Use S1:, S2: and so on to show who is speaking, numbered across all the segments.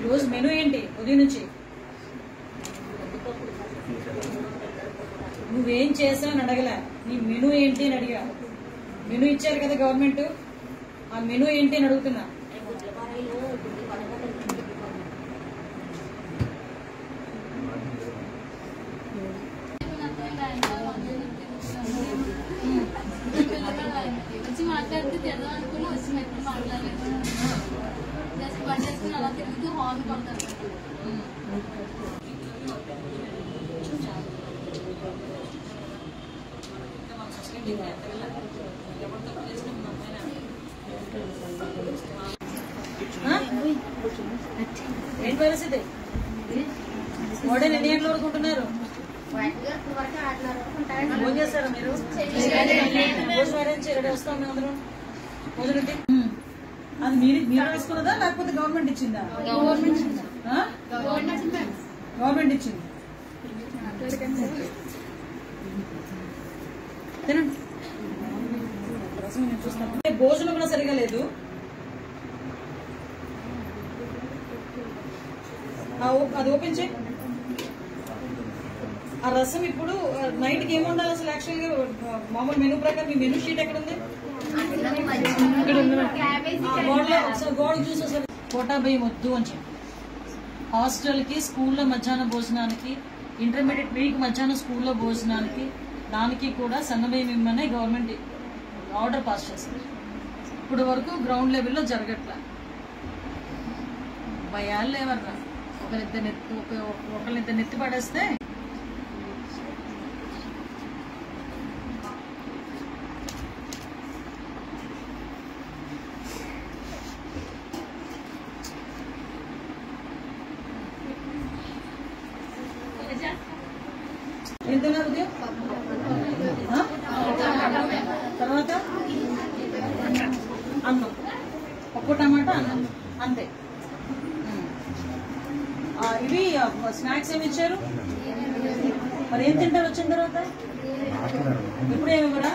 S1: రోజు మెనూ ఏంటి ఉదయం నుంచి? నువ్వేం చేసావు అని అడగలే, నీ మెనూ ఏంటి అని అడిగా. మెనూ ఇచ్చారు కదా గవర్నమెంట్, ఆ మెనూ ఏంటి అని అడుగుతున్నా.
S2: మాట్లాడితే తెద్దాం అనుకుని వచ్చినట్టు మాట్లాడలేదు. జస్ట్ పని చేసుకుని అలా తిరుగుతూ హాల్ పడతారు.
S1: ఏంటి పరిస్థితి? వాడని ఎన్ని గంటల వరకు ఉంటున్నారు? ఫోన్ చేస్తారా మీరు? రెడీ వస్తాం మేము అందరం భోజనంటే. అది మీరు తీసుకున్నదా లేకపోతే గవర్నమెంట్ ఇచ్చిందా? గవర్నమెంట్ ఇచ్చింది. తినండి. భోజనం కూడా సరిగా లేదు. అది ఓపెన్ చేయి. ఆ రసం ఇప్పుడు నైట్ కి ఏముండాలి అసలు? యాక్చువల్ గా మామూలు మెనూ ప్రకారం మీ మెనూ షీట్ ఎక్కడ ఉంది? గోడ చూసి అసలు కోటా బియ్యం వద్దు అని చెప్పి హాస్టల్ కి స్కూల్లో మధ్యాహ్న భోజనానికి, ఇంటర్మీడియట్ వీక్ మధ్యాహ్నం స్కూల్లో భోజనానికి దానికి కూడా సన్నబియ్యం ఇమ్మని గవర్నమెంట్ ఆర్డర్ పాస్ చేసింది. ఇప్పుడు వరకు గ్రౌండ్ లెవెల్లో జరగట్లా. భయాలు లేవర్రా. ఒకరిద్దరు నెత్తి పడేస్తే ఏం తిన్నారు ఉదయం? తర్వాత అన్నం, పప్పు టమాటా అన్నం అంతే. ఇవి స్నాక్స్ ఏమి ఇచ్చారు? మరి ఏం తింటారు వచ్చిన తర్వాత? ఇప్పుడు ఏమి కూడా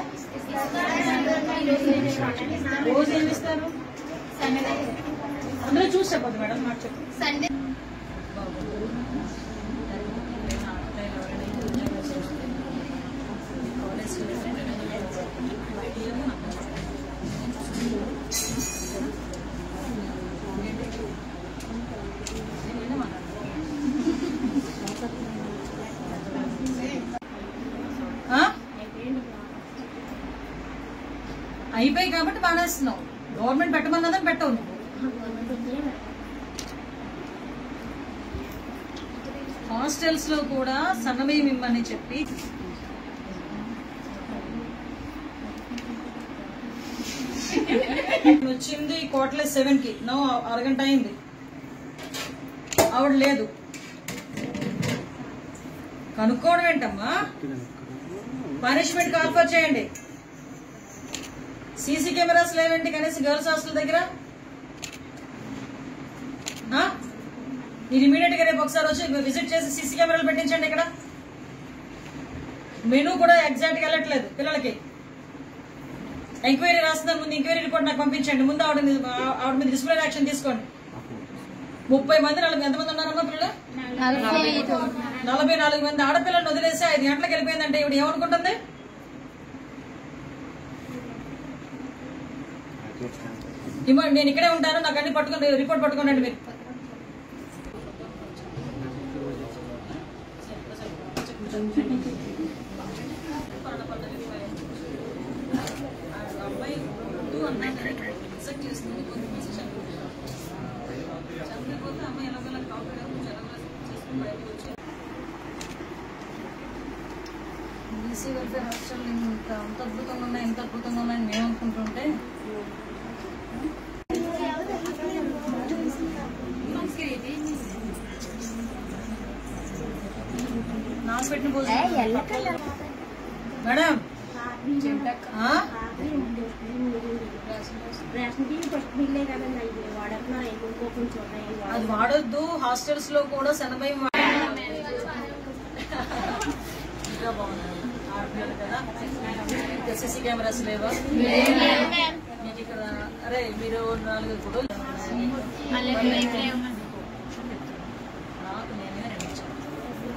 S1: రోజు ఏమి ఇస్తారు? అందరూ చూసి చెప్పదు మేడం, నాకు చెప్పండి. అయిపోయి కాబట్టి బానేస్తున్నావు. గవర్నమెంట్ పెట్టమన్నదని పెట్టవు నువ్వు. హాస్టల్స్ లో కూడా సన్నబియ్యం ఇమ్మని చెప్పి వచ్చింది కోట్లే 7 కి. నో అరగంట అయింది, ఆవిడ లేదు. కనుక్కోవడం ఏంటమ్మా? పనిష్మెంట్ కాల్ఫర్ చేయండి. సీసీ కెమెరాస్ లేవండి కనీసం గర్ల్స్ హాస్టల్ దగ్గర. మీరు ఇమీడియట్ గా రేపు ఒకసారి వచ్చి విజిట్ చేసి సీసీ కెమెరాలు పెట్టించండి. ఇక్కడ మెనూ కూడా ఎగ్జాక్ట్ గా వెళ్ళట్లేదు పిల్లలకి. ఎంక్వైరీ రాస్తున్నారు, ముందు ఎంక్వైరీ రిపోర్ట్ నాకు పంపించండి. ముందు ఆవిడ మీద డిసిప్లినరీ యాక్షన్ తీసుకోండి. 30 మంది, ఎంతమంది ఉన్నారమ్మా పిల్లలు? 44 మంది ఆడపిల్లలను వదిలేసి 5 గంటలకు వెళ్ళిపోయిందంటే ఇవిడ ఏమనుకుంటుంది? నేను ఇక్కడే ఉంటాను, నాకు అన్ని పట్టుకుని రిపోర్ట్ పట్టుకోండి మీరు. బీసీ వెల్ఫేర్ హాస్టల్ ఇంత అద్భుతంగా ఉన్నాయి, ఇంత అద్భుతంగా ఉన్నాయని మేము అనుకుంటుంటే నాకు పెట్టిన భోజనం మేడం. అది వాడొద్దు. హాస్టల్స్ లో కూడా సన్నబియ్యం ఇంకా బాగుంది. ఆడపిల్లలు కదా. సీసీ కెమెరాస్ లేవా మీకు ఇక్కడ? అరే మీరు 4 గొడవలు నాకు నేనే నిర్మించాను.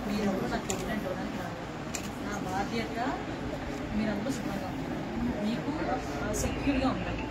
S1: మీరెవరు నాకు కంప్లైంట్ ఇవ్వడానికి రాదు. నా బాధ్యత మీరందరూ శుభ్రంగా ఉండాలి, మీకు సెక్యూర్గా ఉండాలి.